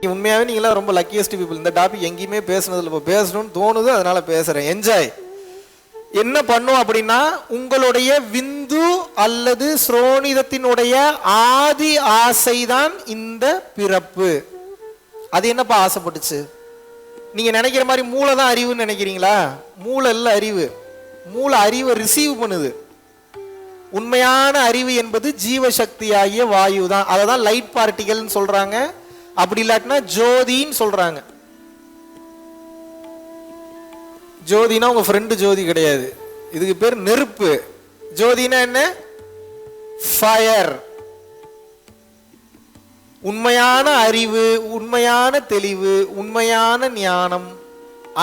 உண்மையாகவே நீங்களாம் ரொம்ப லக்கியஸ்ட் பீப்புள். இந்த டாபிக் எங்கேயுமே பேசுனதில்லை, இப்போ பேசணும்னு தோணுது, அதனால பேசுகிறேன். என்ஜாய். என்ன பண்ணும் அப்படின்னா, உங்களுடைய விந்து அல்லது ஸ்ரோனிதத்தினுடைய ஆதி ஆசைதான் இந்த பிறப்பு. அது என்னப்பா ஆசைப்பட்டுச்சு? நீங்க நினைக்கிற மாதிரி மூளை தான் அறிவுன்னு நினைக்கிறீங்களா? மூளை இல்லை அறிவு. மூளை அறிவை ரிசீவ் பண்ணுது. உண்மையான அறிவு என்பது ஜீவசக்தியாகிய வாயு தான். அதை தான் லைட் பார்ட்டிகள்னு சொல்றாங்க. அப்படி இல்லாட்டினா ஜோதின்னு சொல்றாங்க. ஜோதினா உங்க ஃப்ரெண்டு ஜோதி கிடையாது, இதுக்கு பேர் நெருப்பு. ஜோதினா என்ன? ஃபயர். உண்மையான அறிவு, உண்மையான தெளிவு, உண்மையான ஞானம்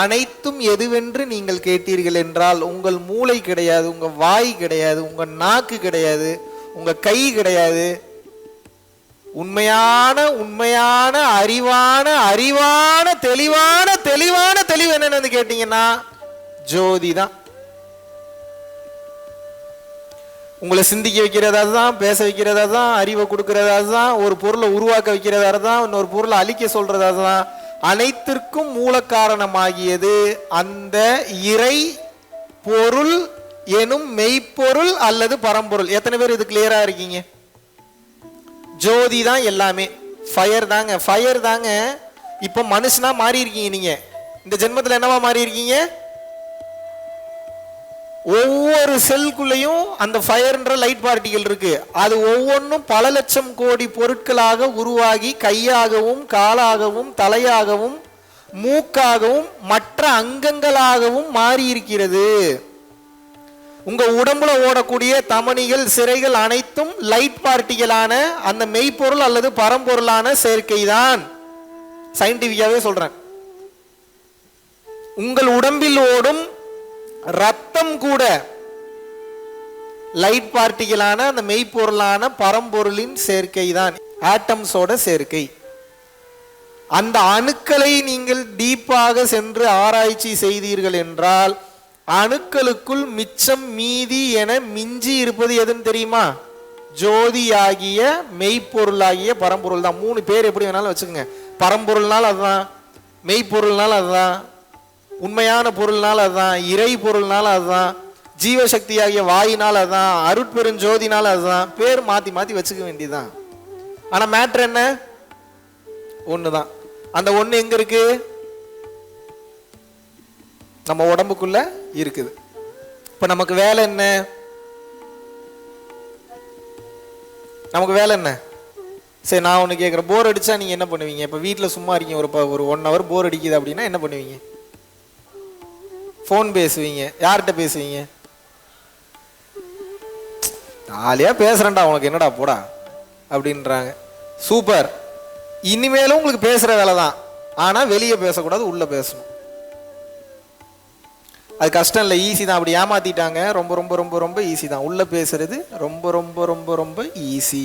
அனைத்தும் எதுவென்று நீங்கள் கேட்டீர்கள் என்றால், உங்கள் மூளை கிடையாது, உங்க வாய் கிடையாது, உங்க நாக்கு கிடையாது, உங்க கை கிடையாது. உண்மையான உண்மையான அறிவான அறிவான தெளிவான தெளிவான தெளிவு என்னன்னு கேட்டீங்கன்னா ஜோதி தான். உங்களை சிந்திக்க வைக்கிறதா தான், பேச வைக்கிறதா தான், அறிவை கொடுக்கறதா தான், ஒரு பொருளை உருவாக்க வைக்கிறதா தான், இன்னொரு பொருளை அழிக்க சொல்றதா தான். அனைத்திற்கும் மூல காரணமாகியது அந்த இறை பொருள் எனும் மெய்ப்பொருள் அல்லது பரம்பொருள். எத்தனை பேர் இது கிளியரா இருக்கீங்க? ஜோதி தான் எல்லாமே. ஃபயர் தாங்க, ஃபயர் தாங்க. இப்ப மனுஷனா மாறி இருக்கீங்க. நீங்க இந்த ஜென்மத்தில் என்னவா மாறி இருக்கீங்க? ஒவ்வொரு செல்குள்ளையும் அந்த ஃபயர்ன்ற லைட் பார்ட்டிகள் இருக்கு. அது ஒவ்வொன்றும் பல லட்சம் கோடி பொருட்களாக உருவாகி கையாகவும் காலாகவும் தலையாகவும் மூக்காகவும் மற்ற அங்கங்களாகவும் மாறி இருக்கிறது. உங்க உடம்புல ஓடக்கூடிய தமனிகள் சிரைகள் அனைத்தும் லைட் பார்ட்டிகளான அந்த மெய்ப்பொருள் அல்லது பரம்பொருளான சேர்க்கை தான். சயின்டிபிக்காவே சொல்றேன். உங்கள் உடம்பில் ஓடும் ரத்தம் கூட லைட் பார்ட்டிகளான அந்த மெய்ப்பொருளான பரம்பொருளின் சேர்க்கை தான், ஆட்டம்ஸோட சேர்க்கை. அந்த அணுக்களை நீங்கள் டீப்பாக சென்று ஆராய்ச்சி செய்தீர்கள் என்றால், அணுக்களுக்குள் மிச்சம் மீதி என மிஞ்சி இருப்பது எதுன்னு தெரியுமா? ஜோதியாகிய மெய்ப்பொருளாகிய பரம்பொருள் தான். 3 பேர் எப்படி வேணாலும் வச்சுக்கோங்க. பரம்பொருள்னால் அதுதான், மெய்ப்பொருள்னால் அதுதான், உண்மையான பொருள்னால் அதுதான், இறை பொருள்னால் அதுதான், ஜீவசக்தியாகிய வாயினால் அதுதான், அருட்பெருஞ்சோதினால் அதுதான். பேர் மாத்தி மாத்தி வச்சுக்க வேண்டியதுதான். ஆனா மேட்ரு என்ன? ஒண்ணுதான். அந்த ஒண்ணு எங்க இருக்கு? நம்ம உடம்புக்குள்ள இருக்குது. இப்ப நமக்கு வேலை என்ன? நமக்கு வேலை என்ன? சரி, நான் ஒண்ணு கேட்கிறேன். போர் அடிச்சா நீங்க என்ன பண்ணுவீங்க? இப்ப வீட்டுல சும்மா இருக்கீங்க, ஒரு 1 hour போர் அடிக்குது அப்படின்னா என்ன பண்ணுவீங்க? போன் பேசுவீங்க. யார்கிட்ட பேசுவீங்க? ஜாலியா பேசுறேன்டா, உனக்கு என்னடா போடா அப்படின்றாங்க. சூப்பர். இனிமேலும் உங்களுக்கு பேசுற வேலை தான். ஆனா வெளியே பேசக்கூடாது, உள்ள பேசணும். அது கஷ்டம் இல்லை, ஈஸி தான். அப்படி ஏமாத்திட்டாங்க. ரொம்ப ரொம்ப ரொம்ப ரொம்ப ஈஸி தான். உள்ள பேசுறது ரொம்ப ரொம்ப ரொம்ப ரொம்ப ஈஸி.